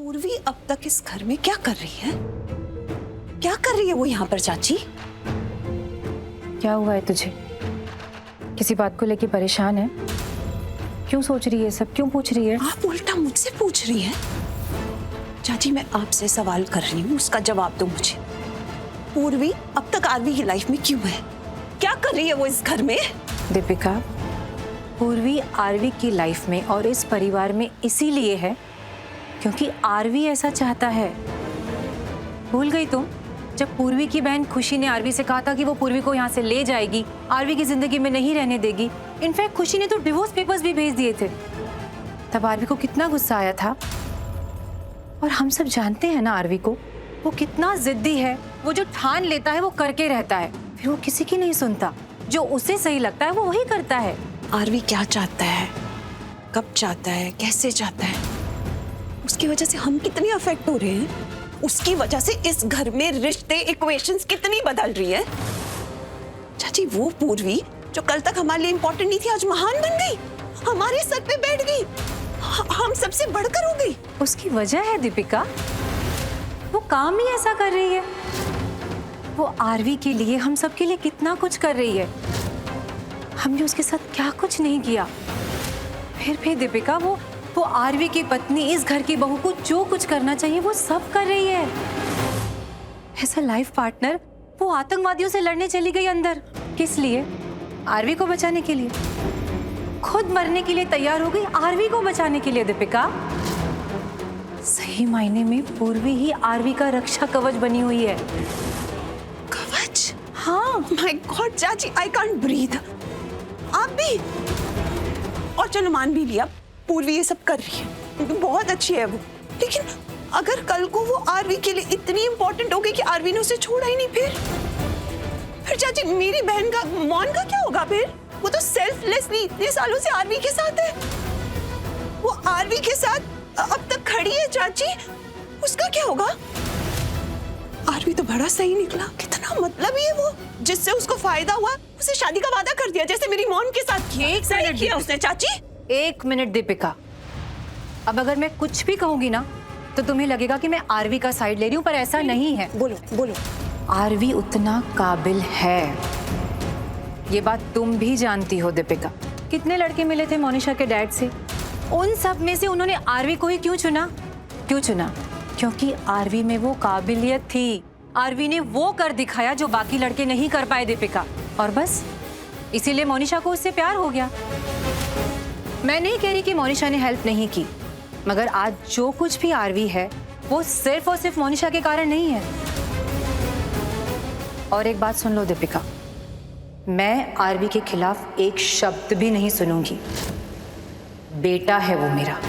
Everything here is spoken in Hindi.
पूर्वी अब तक इस घर में क्या कर रही है? क्या कर रही है वो यहाँ पर चाची? क्या हुआ है तुझे? किसी बात को लेके परेशान है? क्यों सोच रही है सब? क्यों पूछ रही है? आप उल्टा मुझसे पूछ रही है? चाची मैं आपसे सवाल कर रही हूँ, उसका जवाब दो मुझे। पूर्वी अब तक आरवी की लाइफ में क्यों है? क्या कर रही है वो इस घर में? दीपिका, पूर्वी आरवी की लाइफ में और इस परिवार में इसीलिए है क्योंकि आरवी ऐसा चाहता है। भूल गई तुम? जब पूर्वी की बहन खुशी ने आरवी से कहा था कि वो पूर्वी को यहाँ से ले जाएगी, आरवी की जिंदगी में नहीं रहने देगी। इनफैक्ट खुशी ने तो डिवोर्स पेपर्स भी भेज दिए थे। तब आरवी को कितना गुस्सा आया था। और हम सब जानते हैं ना आरवी को, वो कितना जिद्दी है। वो जो ठान लेता है वो करके रहता है, फिर वो किसी की नहीं सुनता। जो उसे सही लगता है वो वही करता है। आरवी क्या चाहता है, कब चाहता है, कैसे चाहता है, उसकी वजह से हम कितने अफेक्ट हो रहे हैं। उसकी वजह से इस घर में रिश्ते, इक्वेशंस कितनी बदल रही है। चाची वो पूर्वी जो कल तक हमारे लिए इंपॉर्टेंट नहीं थी, आज महान बन गई, हमारे सर पे बैठ गई, हम सबसे बढ़कर हो गई। उसकी वजह है दीपिका, वो काम ही ऐसा कर रही है। वो आरवी के लिए, हम सब के लिए कितना कुछ कर रही है। हमने उसके साथ क्या कुछ नहीं किया। फिर दीपिका वो आरवी की पत्नी, इस घर की बहू को जो कुछ करना चाहिए वो सब कर रही है। ऐसा लाइफ पार्टनर वो आतंकवादियों से लड़ने चली गई अंदर। किस लिए? आरवी को बचाने के लिए। खुद मरने के लिए तैयार हो गई आरवी को बचाने के लिए। दीपिका, सही मायने में पूर्वी ही आरवी का रक्षा कवच बनी हुई है। कवच? हाँ। माय गॉड चाची, आई कांट ब्रीथ। आप भी? और चलो मान भी लिया पूर्वी ये सब कर रही है, बहुत अच्छी है वो, लेकिन अगर कल को वो आरवी के लिए इतनी इंपॉर्टेंट हो गई कि आरवी ने उसे छोड़ा ही नहीं, फिर चाची मेरी बहन का, मॉन का क्या होगा? फिर वो तो सेल्फलेसली इतने सालों से आरवी के साथ है। वो आरवी के साथ अब तक खड़ी है चाची, उसका क्या होगा? आरवी तो बड़ा सही निकला, कितना मतलब ही है वो। जिससे उसको फायदा हुआ उसे शादी का वादा कर दिया, जैसे मेरी मॉन के साथ किया। एक मिनट किया उसने चाची। एक मिनट दीपिका, अब अगर मैं कुछ भी कहूंगी ना तो तुम्हें लगेगा कि मैं आरवी का साइड ले रही हूँ, पर ऐसा नहीं है। बोलो बोलो। आरवी उतना काबिल है, ये बात तुम भी जानती हो दीपिका। कितने लड़के मिले थे मोनिशा के डैड से, उन सब में से उन्होंने आरवी को ही क्यों चुना? क्यों चुना? क्योंकि आरवी में वो काबिलियत थी। आरवी ने वो कर दिखाया जो बाकी लड़के नहीं कर पाए दीपिका, और बस इसीलिए मोनिशा को उससे प्यार हो गया। मैं नहीं कह रही कि मोनिशा ने हेल्प नहीं की, मगर आज जो कुछ भी आरवी है वो सिर्फ और सिर्फ मोनिशा के कारण नहीं है। और एक बात सुन लो दीपिका, मैं आरवी के खिलाफ एक शब्द भी नहीं सुनूंगी। बेटा है वो मेरा।